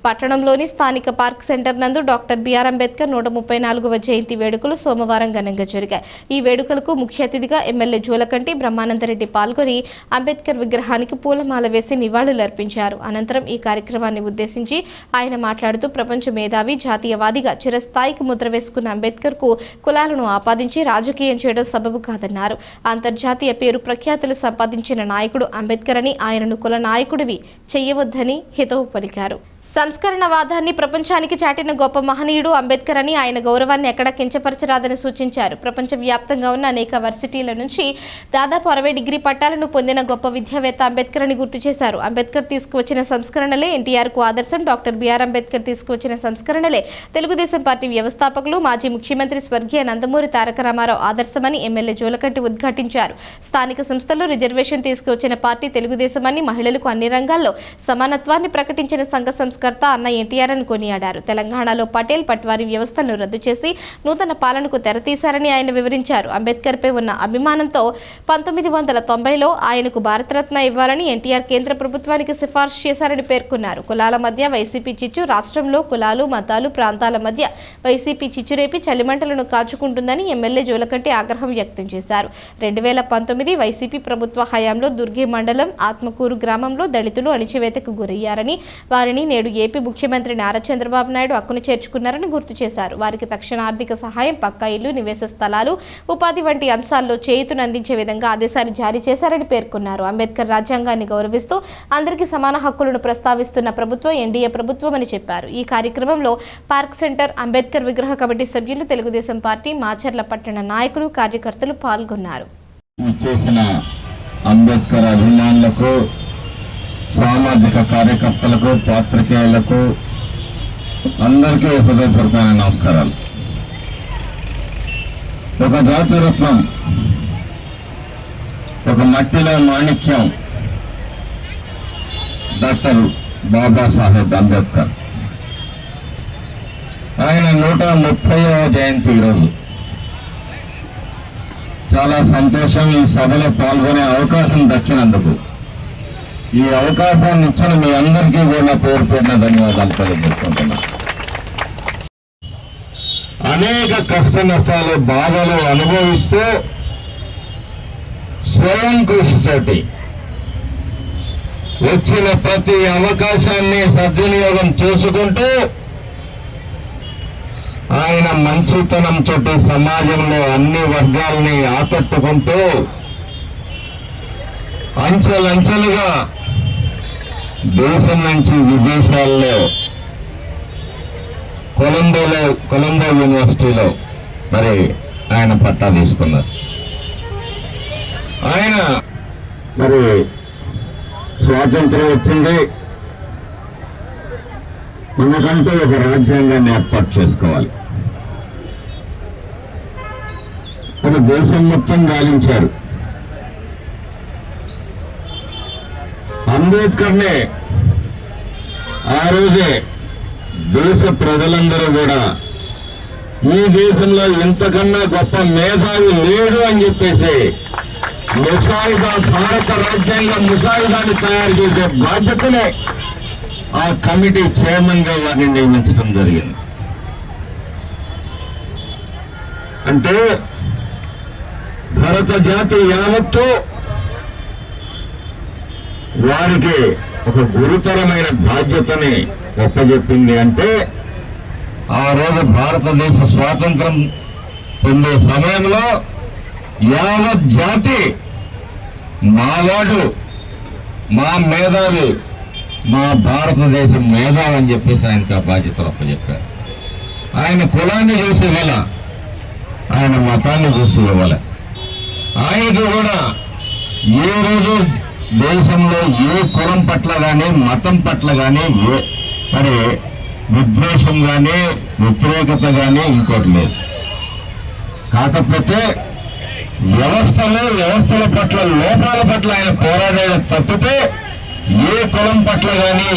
పట్టణంలోని స్థానిక park centre నందు డాక్టర్ బిఆర్ అంబేద్కర్ 134వ జయంతి వేడుకలు సోమవారం ఘనంగా జరిగాయి. ఈ వేడుకలకు ముఖ్య అతిథిగా ఎమ్మెల్యే జూలకంటి బ్రహ్మానందరెడ్డి పాల్గొని అంబేద్కర్ విగ్రహానికి పూలమాల వేసి నివాళులర్పించారు. అనంతరం ఈ కార్యక్రమాన్ని ఉద్దేశించి ఆయన మాట్లాడుతూ ప్రపంచ మేధావి, జాతీయవాదిగా చిరస్థాయికి ముద్ర వేసుకున్న అంబేద్కర్ కు కులాలను ఆపాదించి రాజకీయం చేయడం సబబు కాదన్నారు. అంతర్జాతీయ పేరు ప్రఖ్యాతులు సంపాదించిన నాయకుడు అంబేద్కర్ అని, ఆయనను కుల నాయకుడివి చేయవద్దని హితవు పలికారు. సంస్కరణవాదాన్ని ప్రపంచానికి చాటిన గొప్ప మహనీయుడు అంబేద్కర్ అని, ఆయన గౌరవాన్ని ఎక్కడా కించపరచరాదని సూచించారు. ప్రపంచవ్యాప్తంగా ఉన్న అనేక వర్సిటీల నుంచి దాదాపు 60 డిగ్రీ పట్టాలను పొందిన గొప్ప విద్యావేత్త అంబేద్కర్ అని గుర్తు చేశారు. అంబేద్కర్ తీసుకువచ్చిన సంస్కరణలే ఎన్టీఆర్ కు ఆదర్శం. డాక్టర్ బిఆర్ అంబేద్కర్ తీసుకువచ్చిన సంస్కరణలే తెలుగుదేశం పార్టీ వ్యవస్థాపకులు, మాజీ ముఖ్యమంత్రి స్వర్గీయ నందమూరి తారక రామారావు ఆదర్శమని ఎమ్మెల్యే జూలకంటి ఉద్ఘాటించారు. స్థానిక సంస్థల్లో రిజర్వేషన్ తీసుకువచ్చిన పార్టీ తెలుగుదేశం అని, మహిళలకు అన్ని రంగాల్లో సమానత్వాన్ని ప్రకటించిన సంఘ సంస్కర్త అన్న ఎన్టీఆర్ అని కొనియాడారు. తెలంగాణలో పటేల్ పట్వారీ వ్యవస్థను రద్దు చేసి నూతన పాలనకు తెరతీశారని ఆయన వివరించారు. అంబేద్కర్ పై ఉన్న అభిమానంతో 1990లో ఆయనకు భారతరత్న ఇవ్వాలని ఎన్టీఆర్ కేంద్ర ప్రభుత్వానికి సిఫార్సు చేశారని పేర్కొన్నారు. కులాల మధ్య వైసీపీ చిచ్చు, రాష్ట్రంలో కులాలు, మతాలు, ప్రాంతాల మధ్య వైసీపీ చిచ్చురేపి చలిమంటలను కాచుకుంటుందని ఎమ్మెల్యే జూలకంటి ఆగ్రహం వ్యక్తం చేశారు. 2019 వైసీపీ ప్రభుత్వ హయాంలో దుర్గి మండలం ఆత్మకూరు గ్రామంలో దళితులు అణిచివేతకు గురయ్యారని, వారిని నేడు ఏపీ ముఖ్యమంత్రి నారా చంద్రబాబు నాయుడు హక్కును చేర్చుకున్నారని గుర్తు చేశారు. వారికి తక్షణ ఆర్థిక సహాయం, పక్కా ఇల్లు, నివేశ స్థలాలు, ఉపాధి వంటి అంశాల్లో చేయూతను అందించే విధంగా ఆదేశాలు జారీ చేశారని పేర్కొన్నారు. అంబేద్కర్ రాజ్యాంగాన్ని గౌరవిస్తూ అందరికీ సమాన హక్కులను ప్రస్తావిస్తున్న ప్రభుత్వం ఎన్డీఏ ప్రభుత్వం అని చెప్పారు. ఈ కార్యక్రమంలో పార్క్ సెంటర్ అంబేద్కర్ విగ్రహ కమిటీ సభ్యులు, తెలుగుదేశం పార్టీ మాచర్ల పట్టణ నాయకులు, కార్యకర్తలు పాల్గొన్నారు. అంబేద్కర్ అభిమానులకు, సామాజిక కార్యకర్తలకు, పాత్రికేయులకు అందరికీ హృదయపూర్వకమైన నమస్కారాలు. ఒక జాతిరత్నం, ఒక మట్టిలో మాణిక్యం డాక్టర్ బాబాసాహెబ్ అంబేద్కర్. ఆయన 130వ జయంతి ఈరోజు. చాలా సంతోషం ఈ సభలో పాల్గొనే అవకాశం దక్కినందుకు. ఈ అవకాశాన్ని ఇచ్చిన మీ అందరికీ కూడా పేరు పేరున ధన్యవాదాలు తెలియజేసుకుంటున్నా. అనేక కష్ట నష్టాలు, బాధలు అనుభవిస్తూ స్వయం కృషితోటి వచ్చిన ప్రతి అవకాశాన్ని సద్వినియోగం చేసుకుంటూ ఆయన మంచితనంతో సమాజంలో అన్ని వర్గాలని ఆకట్టుకుంటూ అంచెలంచెలుగా దేశం నుంచి విదేశాల్లో కొలంబో యూనివర్సిటీలో మరి ఆయన పట్టా తీసుకున్నారు. ఆయన మరి స్వాతంత్రం వచ్చింది, మనకంటూ ఒక రాజ్యాంగాన్ని ఏర్పాటు చేసుకోవాలి. మన దేశం మొత్తం గాలించారు. అంబేద్కర్నే ఆ రోజే దేశ ప్రజలందరూ కూడా ఈ దేశంలో ఇంతకన్నా గొప్ప మేధావి లేడు అని చెప్పేసి ముసాయిదా, భారత రాజ్యాంగ ముసాయిదాన్ని తయారు చేసే బాధ్యతనే ఆ కమిటీ చైర్మన్ గా వారిని నియమించడం జరిగింది. అంటే భారత జాతి యావత్తు వారికి ఒక గురుతరమైన బాధ్యతని ఒప్పజెప్పింది. అంటే ఆ రోజు భారతదేశ స్వాతంత్రం పొందే సమయంలో యావత్ జాతి మావాడు, మా మేధావి, మా భారతదేశం మేధావి అని చెప్పేసి ఆయనకు ఆ బాధ్యతలు అప్పచెప్పారు. ఆయన కులాన్ని చూసి ఇవ్వాల, ఆయన మతాన్ని చూసి ఇవ్వాల. ఆయనకు కూడా ఏ రోజు దేశంలో ఏ కులం పట్ల కానీ, మతం పట్ల కానీ మరి విద్వేషం కానీ, వ్యతిరేకత కానీ ఇంకోటి లేదు. కాకపోతే వ్యవస్థల పట్ల, లోపాల పట్ల ఆయన పోరాడే తప్పితే ఏ కులం పట్ల కానీ